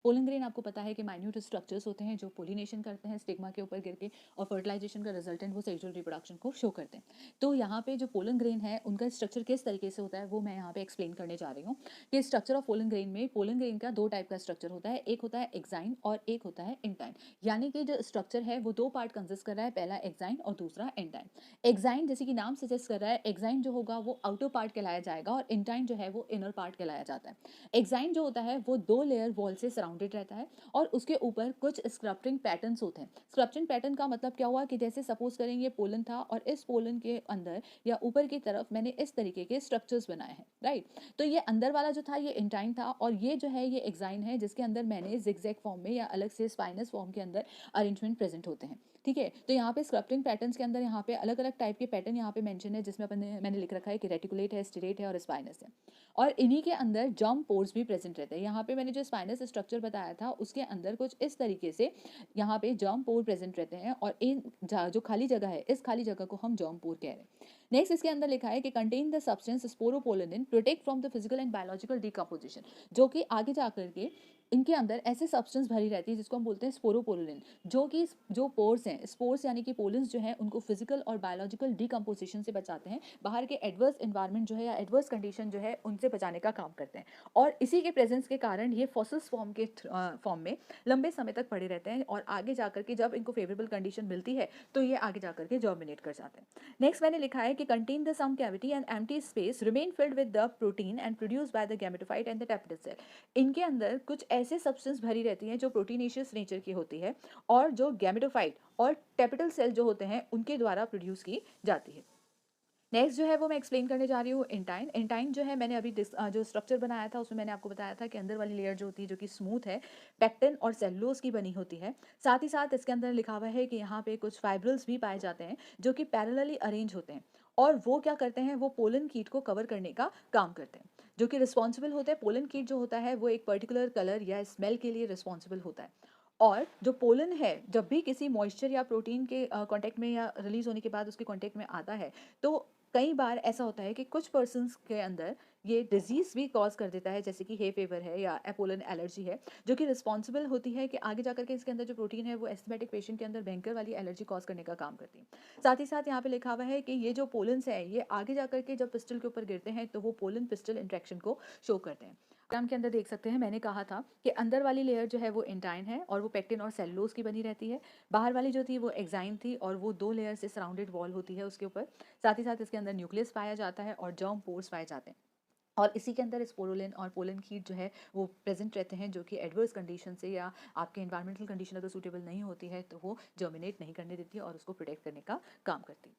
Pollen grain आपको पता है कि माइन्यूट स्ट्रक्चर्स होते हैं जो पोलिनेशन करते हैं स्टिग्मा के ऊपर गिर के, और फर्टिलाइजेशन का रिजल्टेंट वो सेक्सुअल रिप्रोडक्शन को शो करते हैं। तो यहाँ पे जो पोलन ग्रेन है उनका स्ट्रक्चर किस तरीके से होता है वो मैं यहाँ पे एक्सप्लेन करने जा रही हूँ कि स्ट्रक्चर ऑफ पोलन ग्रेन में, पोलन ग्रेन का दो टाइप का स्ट्रक्चर होता है, एक होता है एक्साइन और एक होता है इंटाइन। यानी कि जो स्ट्रक्चर है वो दो पार्ट कंसिस्ट कर रहा है, पहला एक्साइन और दूसरा इंटाइन। एक्साइन जैसे कि नाम सजेस्ट कर रहा है, एक्साइन जो होगा वो आउटर पार्ट कहलाया जाएगा और इंटाइन जो है वो इनर पार्ट कहलाया जाता है। एक्साइन जो होता है वो दो लेयर वॉल से सराउंडेड रहता है और उसके ऊपर कुछ स्क्रप्टिंग पैटर्न्स होते हैं। स्क्रप्टिंग पैटर्न का मतलब क्या हुआ कि जैसे सपोज करेंगे पोलन था और इस पोलन के अंदर या ऊपर की तरफ मैंने इस तरीके के स्ट्रक्चर्स बनाए हैं, राइट। तो ये अंदर वाला जो था ये इंटाइन था और ये जो है ये एक्साइन है जिसके अंदर मैंने जिगजैग फॉर्म में या अलग से स्पाइनस फॉर्म के अंदर अरेंजमेंट प्रेजेंट होते हैं, ठीक है। तो यहाँ पे स्क्रप्टिंग पैटर्न्स के अंदर यहाँ पे अलग अलग टाइप के पैटर्न यहाँ पे मेंशन है, जिसमें मैंने लिख रखा है कि रेटिकुलेट है, स्टिरेट है और स्पाइनस है। और इन्हीं के अंदर जर्म पोर्स भी प्रेजेंट रहते हैं। यहाँ पे मैंने जो स्पाइनस स्ट्रक्चर बताया था उसके अंदर कुछ इस तरीके से यहाँ पे जर्म पोर प्रेजेंट रहते हैं और इन जो खाली जगह है इस खाली जगह को हम जर्म पोर कह रहे हैं। नेक्स्ट इसके अंदर लिखा है कि contain the substance sporopollenin protect from the physical and biological decomposition, जो कि आगे जाकर के इनके अंदर ऐसे सब्सटेंस भरी रहती है जिसको हम बोलते हैं स्पोरोपोलिन, जो कि जो पोर्स हैं, स्पोर्स यानी कि पोलन्स जो हैं उनको फिजिकल और बायोलॉजिकल डिकम्पोजिशन से बचाते हैं, बाहर के एडवर्स एनवायरनमेंट जो है या एडवर्स कंडीशन जो है उनसे बचाने का काम करते हैं। और इसी के प्रेजेंस के कारण ये फॉसिल्स फॉर्म में लंबे समय तक पड़े रहते हैं और आगे जाकर के जब इनको फेवरेबल कंडीशन मिलती है तो ये आगे जाकर के जर्मिनेट कर जाते हैं। नेक्स्ट मैंने लिखा है कि contain the some cavity and empty space remain filled with the protein and produced by the gametophyte and the tapetal cell. इनके अंदर कुछ ऐसे सब्सटेंस भरी रहती हैं जो प्रोटीनेशियस नेचर की होती है और जो गैमेटोफाइट और टैपिटल सेल जो होते हैं उनके द्वारा प्रोड्यूस की जाती है। नेक्स्ट जो है वो मैं एक्सप्लेन करने जा रही हूँ इंटाइन। इंटाइन जो है मैंने अभी जो स्ट्रक्चर बनाया था उसमें मैंने आपको बताया था कि अंदर वाली लेयर जो होती है जो कि स्मूथ है, पैक्टिन और सेलुलोज की बनी होती है। साथ ही साथ इसके अंदर लिखा हुआ है कि यहाँ पे कुछ फाइब्रिल्स भी पाए जाते हैं जो कि पैरेलली अरेंज होते हैं और वो क्या करते हैं, वो पोलन कीट को कवर करने का काम करते हैं, जो कि रिस्पॉन्सिबल होते हैं। पोलन कीट जो होता है वो एक पर्टिकुलर कलर या स्मेल के लिए रिस्पॉन्सिबल होता है। और जो पोलन है जब भी किसी मॉइस्चर या प्रोटीन के कांटेक्ट में या रिलीज होने के बाद उसके कांटेक्ट में आता है तो कई बार ऐसा होता है कि कुछ पर्सन्स के अंदर ये डिजीज़ भी कॉज कर देता है, जैसे कि हे फेवर है या एपोलन एलर्जी है, जो कि रिस्पॉन्सिबल होती है कि आगे जाकर के इसके अंदर जो प्रोटीन है वो एस्थमेटिक पेशेंट के अंदर भयंकर वाली एलर्जी कॉज करने का काम करती है। साथ ही साथ यहाँ पे लिखा हुआ है कि ये जो पोलन्स है ये आगे जाकर के जब पिस्टल के ऊपर गिरते हैं तो वो पोलन पिस्टल इंट्रैक्शन को शो करते हैं। डायग्राम के अंदर देख सकते हैं, मैंने कहा था कि अंदर वाली लेयर जो है वो इंटाइन है और वो पेक्टिन और सेलुलोज की बनी रहती है। बाहर वाली जो थी वो एक्साइन थी और वो दो लेयर से सराउंडेड वॉल होती है उसके ऊपर। साथ ही साथ इसके अंदर न्यूक्लियस पाया जाता है और जर्म पोर्स पाए जाते हैं और इसी के अंदर स्पोरुलिन और पोलन कीट जो है वो प्रेजेंट रहते हैं, जो कि एडवर्स कंडीशन से या आपके एनवायरमेंटल कंडीशन अगर सूटेबल नहीं होती है तो वो जर्मिनेट नहीं करने देती है और उसको प्रोटेक्ट करने का काम करती है।